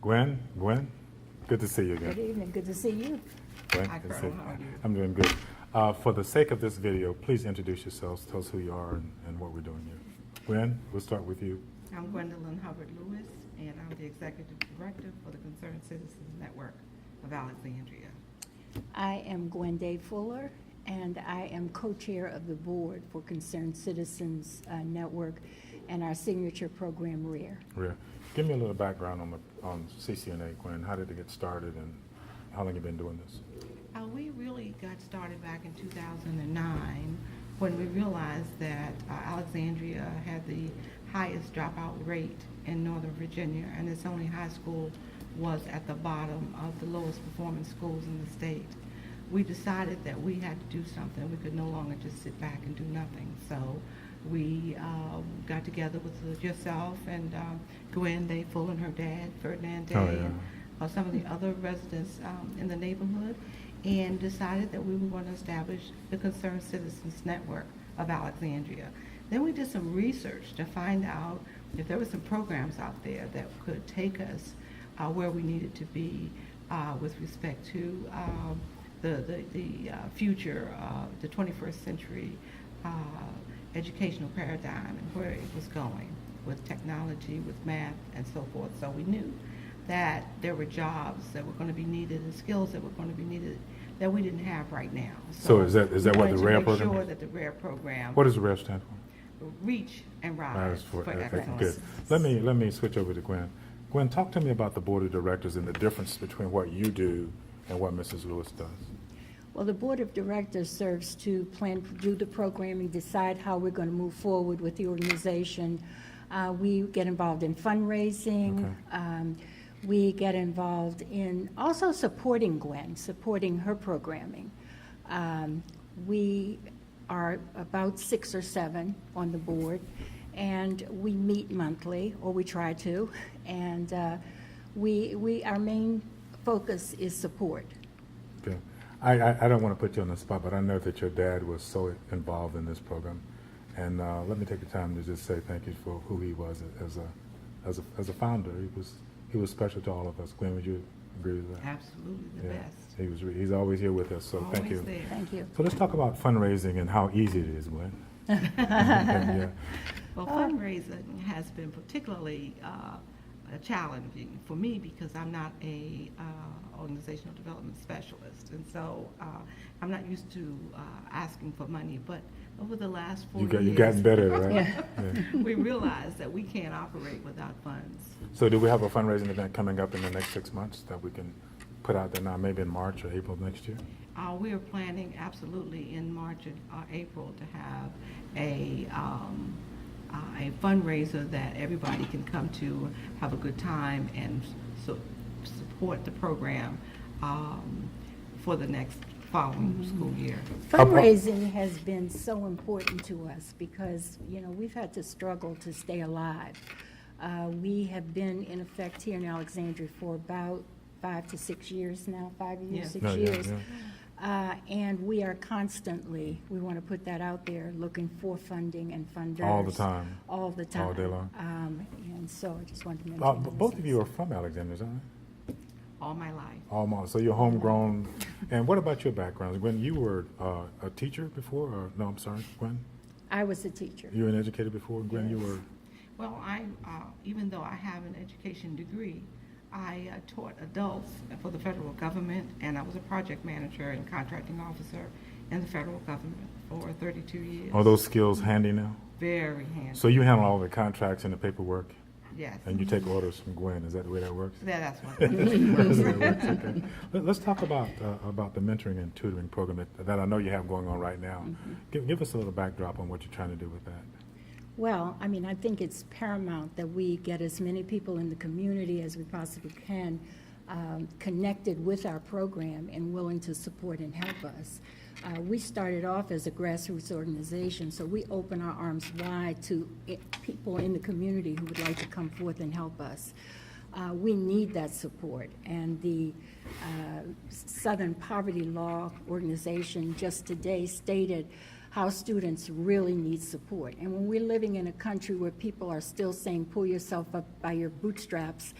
Gwen, good to see you again. Good evening. Good to see you. Gwen, Hi, good to Carl. see you. How are you? I'm doing good. For the sake of this video, please introduce yourselves. Tell us who you are and what we're doing here. Gwen, we'll start with you. I'm Gwendolyn Hubbard-Lewis, and I'm the Executive Director for the Concerned Citizens Network of Alexandria. I am Gwen Fuller, and I am co-chair of the board for Concerned Citizens Network and our signature program, RARE. Rhea, give me a little background on CCNA, Gwen. How did it get started and how long have you been doing this? We really got started back in 2009 when we realized that Alexandria had the highest dropout rate in Northern Virginia, and its only high school was at the bottom of the lowest performing schools in the state. We decided that we had to do something. We could no longer just sit back and do nothing. So we got together with yourself and Gwen Fuller and her dad, Ferdinand Day, and some of the other residents in the neighborhood, and decided that we were going to establish the Concerned Citizens Network of Alexandria. Then we did some research to find out if there were some programs out there that could take us where we needed to be with respect to the future, the 21st century educational paradigm and where it was going with technology, with math, and so forth. So we knew that there were jobs that were going to be needed and skills that were going to be needed that we didn't have right now. So is that what the RARE program Make sure is? that the RARE program, What does the RARE stand for? Reach and Rise for Excellence. Good. Let me switch over to Gwen. Gwen, talk to me about the board of directors and the difference between what you do and what Mrs. Lewis does. Well, the board of directors serves to plan, do the programming, decide how we're going to move forward with the organization. We get involved in fundraising. Okay. We get involved in also supporting Gwen, supporting her programming. We are about 6 or 7 on the board, and we meet monthly, or we try to, and our main focus is support. Okay. I don't want to put you on the spot, but I know that your dad was so involved in this program, and let me take the time to just say thank you for who he was as a founder. He was special to all of us. Gwen, would you agree with that? Absolutely the best. He's always here with us, so Always thank you. there. Thank you. So let's talk about fundraising and how easy it is, Gwen. Yeah. Well, fundraising has been particularly challenging for me because I'm not a organizational development specialist, and so I'm not used to asking for money. But over the last 4 years, You gotten better, right? Yeah. Yeah. we realized that we can't operate without funds. So do we have a fundraising event coming up in the next 6 months that we can put out there now, maybe in March or April of next year? We are planning absolutely in March or April to have a fundraiser that everybody can come to, have a good time, and support the program for the next following school year. Fundraising has been so important to us because, we've had to struggle to stay alive. We have been in effect here in Alexandria for about 5 to 6 years now, 5 years, Yeah. 6 No, yeah, years. yeah. And we are constantly, we want to put that out there, looking for funding and funders. All the time. All the time. All day long. And so I just wanted to mention those Both of you are things. from Alexandria, isn't it? All my life. Almost. So you're homegrown. And what about your background? Gwen, you were a teacher before? Or no, I'm sorry, Gwen? I was a teacher. You were an educator before? Gwen, you Yes. were? Well, even though I have an education degree, I taught adults for the federal government, and I was a project manager and contracting officer in the federal government for 32 years. Are those skills handy now? Very handy. So you handle all the contracts and the paperwork, Yes. and you take orders from Gwen. Is that the way that works? That's what. That's the way it works, okay. Let's talk about the mentoring and tutoring program that I know you have going on right now. Give us a little backdrop on what you're trying to do with that. Well, I think it's paramount that we get as many people in the community as we possibly can connected with our program and willing to support and help us. We started off as a grassroots organization, so we open our arms wide to people in the community who would like to come forth and help us. We need that support, and the Southern Poverty Law Organization just today stated how students really need support. And when we're living in a country where people are still saying, pull yourself up by your bootstraps,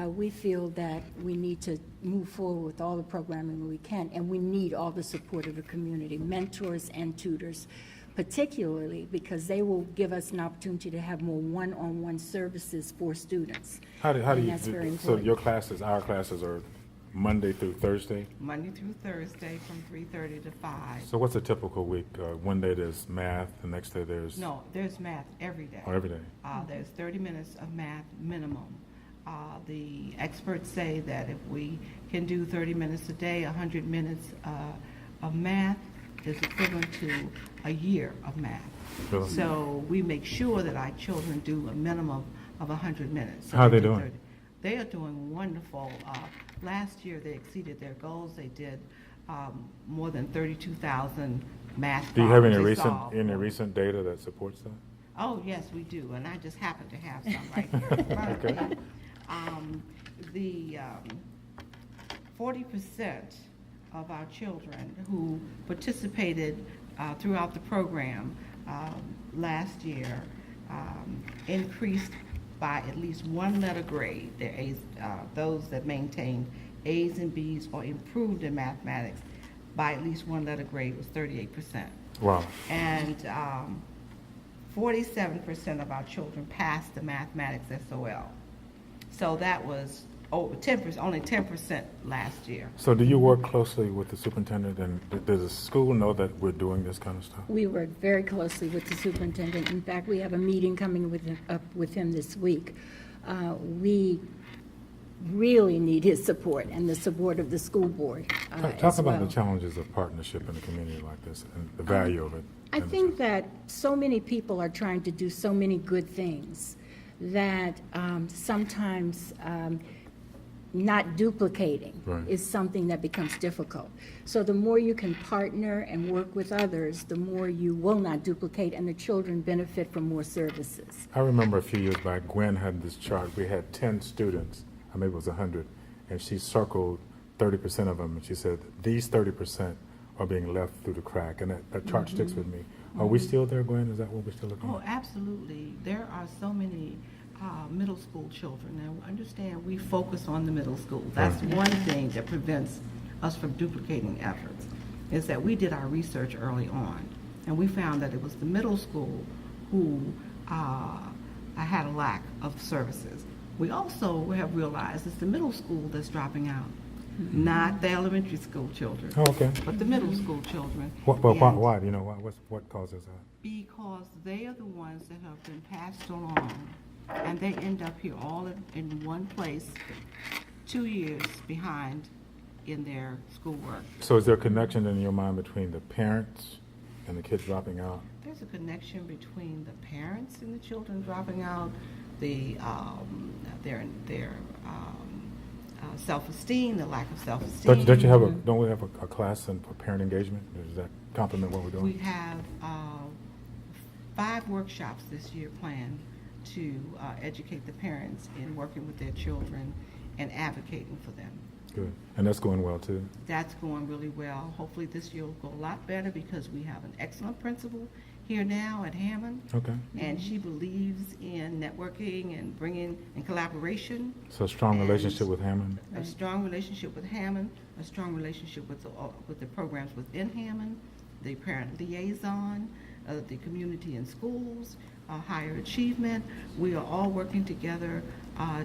we feel that we need to move forward with all the programming we can, and we need all the support of the community, mentors and tutors, particularly because they will give us an opportunity to have more one-on-one services for students. How do And you, that's very so important. your classes, our classes are Monday through Thursday? Monday through Thursday from 3:30 to 5. So what's a typical week? One day there's math, the next day there's? No, there's math every day. Oh, every day? There's 30 minutes of math minimum. The experts say that if we can do 30 minutes a day, 100 minutes of math is equivalent to a year of math. Really? So we make sure that our children do a minimum of 100 minutes. So How are they do doing? 30. They are doing wonderful. Last year, they exceeded their goals. They did more than 32,000 math Do you have any problems they solved. recent data that supports that? Oh, yes, we do, and I just happen to have some right here in front of Okay. me. The 40% of our children who participated throughout the program last year increased by at least one letter grade. Their A's, those that maintained A's and B's or improved in mathematics by at least one letter grade was 38%. Wow. And 47% of our children passed the mathematics SOL. So that was over 10%, only 10% last year. So do you work closely with the superintendent, and does the school know that we're doing this kind of stuff? We work very closely with the superintendent. In fact, we have a meeting coming up with him this week. We really need his support and the support of the school board Talk as about well. the challenges of partnership in a community like this and the value of it. I think that so many people are trying to do so many good things that sometimes not duplicating Right. is something that becomes difficult. So the more you can partner and work with others, the more you will not duplicate, and the children benefit from more services. I remember a few years back, Gwen had this chart. We had 10 students, or maybe it was 100, and she circled 30% of them, and she said, these 30% are being left through the crack, and that chart sticks with me. Are we still there, Gwen? Is that what we're still looking Oh, at? absolutely. There are so many middle school children. Now, understand, we focus on the middle school. That's one thing that prevents us from duplicating efforts, is that we did our research early on, and we found that it was the middle school who had a lack of services. We also have realized it's the middle school that's dropping out, not the elementary school children, Oh, okay. but the middle school children. But And why? Do you know why? What causes that? because they are the ones that have been passed along, and they end up here all in one place, 2 years behind in their schoolwork. So is there a connection in your mind between the parents and the kids dropping out? There's a connection between the parents and the children dropping out, their self-esteem, the lack of self-esteem. Don't you have don't we have a class for parent engagement? Does that complement what we're doing? We have 5 workshops this year planned to educate the parents in working with their children and advocating for them. Good. And that's going well, too? That's going really well. Hopefully this year will go a lot better because we have an excellent principal here now at Hammond. Okay. And she believes in networking and bringing and collaboration. So a strong And relationship with Hammond? A strong relationship with Hammond, a strong relationship with the programs within Hammond, the parent liaison, the community and schools, higher achievement. We are all working together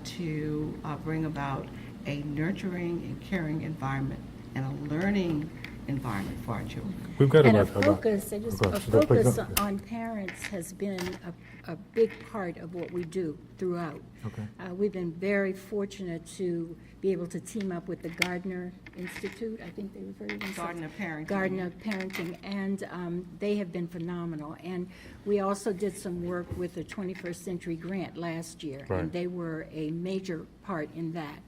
to bring about a nurturing and caring environment and a learning environment for our children. We've got And a about focus, go a ahead. Go, please, focus go. on parents has been a big part of what we do throughout. Okay. We've been very fortunate to be able to team up with the Gardner Institute, I think they refer to themselves. Gardner Parenting. Gardner Parenting, and they have been phenomenal. And we also did some work with the 21st Century Grant last year, Right. and they were a major part in that.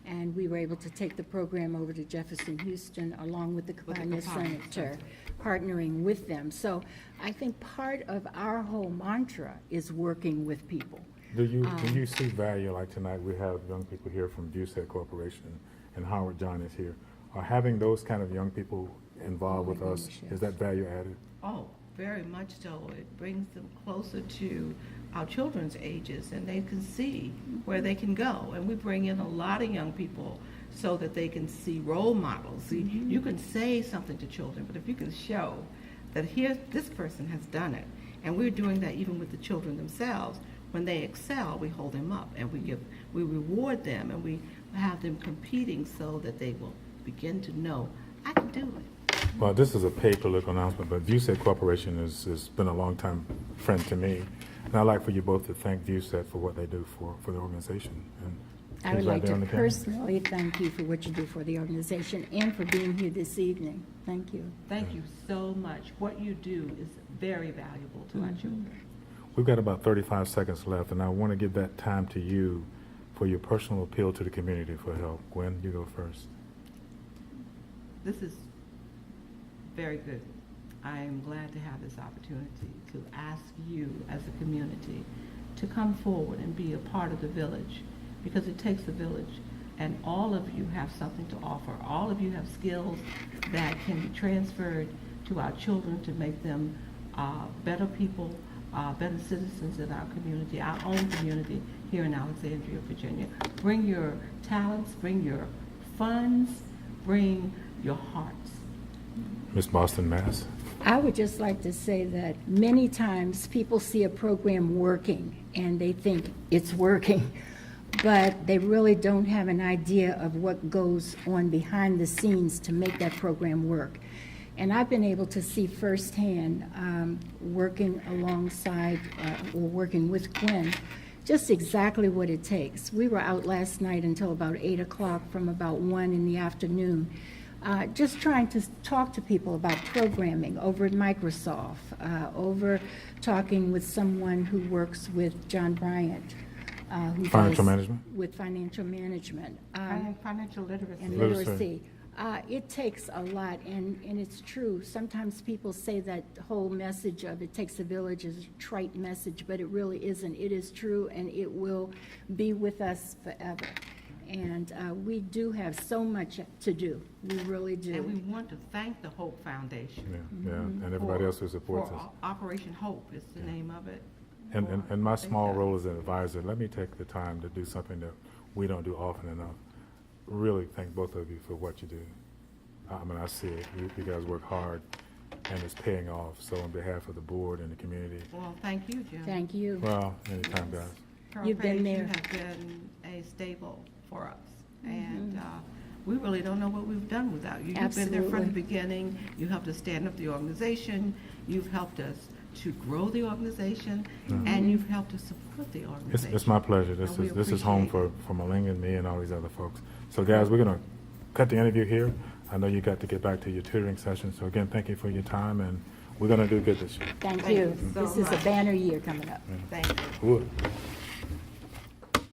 And we were able to take the program over to Jefferson Houston along with the Campagna Campagna Center, partnering with them. So I think part of our whole mantra is working with people. Do you see value, like tonight, we have young people here from Busek Corporation, and Howard John is here. Are having those kind of young people involved with us, gosh, yes. is that value added? Oh, very much so. It brings them closer to our children's ages, and they can see where they can go. And we bring in a lot of young people so that they can see role models. See, you can say something to children, but if you can show that here, this person has done it, and we're doing that even with the children themselves. When they excel, we hold them up, and we reward them, and we have them competing so that they will begin to know, I can do it. Well, this is a paid political announcement, but ViewSet Corporation has been a long-time friend to me. And I'd like for you both to thank ViewSet for what they do for the organization. And I would he's right like there to on the camera. personally thank you for what you do for the organization and for being here this evening. Thank you. Thank you so much. What you do is very valuable to our children. We've got about 35 seconds left, and I want to give that time to you for your personal appeal to the community for help. Gwen, you go first. This is very good. I am glad to have this opportunity to ask you as a community to come forward and be a part of the village, because it takes a village, and all of you have something to offer. All of you have skills that can be transferred to our children to make them better people, better citizens in our community, our own community here in Alexandria, Virginia. Bring your talents, bring your funds, bring your hearts. Miss Boston Mass. I would just like to say that many times people see a program working and they think it's working, but they really don't have an idea of what goes on behind the scenes to make that program work. And I've been able to see firsthand, working alongside or working with Gwen, just exactly what it takes. We were out last night until about 8 o'clock from about 1 in the afternoon, just trying to talk to people about programming over at Microsoft, over talking with someone who works with John Bryant, who Financial does management? with financial management. And financial literacy. And Literacy. literacy. It takes a lot, and it's true. Sometimes people say that whole message of it takes a village is a trite message, but it really isn't. It is true, and it will be with us forever. And we do have so much to do. We really do. And we want to thank the Hope Foundation. Yeah, and everybody else who supports us. Operation Hope is the name of it. And my small role as an advisor, let me take the time to do something that we don't do often enough. Really thank both of you for what you do. I mean, I see it. You guys work hard, and it's paying off. So on behalf of the board and the community, Well, thank you, Jim. Thank you. well, anytime, guys. Carol You've been Page, there. You have been a staple for us. And we really don't know what we've done without you. You've been there from the Absolutely. beginning. You helped us stand up the organization. You've helped us to grow the organization, and you've helped us support the organization. It's my pleasure. And we This is home appreciate for Malinga and me and all these other folks. So guys, we're gonna cut the interview here. I know you got to get back to your tutoring session. So again, thank you for your time, and we're gonna do good this year. Thank Thank you. you so This is a much. banner year coming up. Thank you. Wood.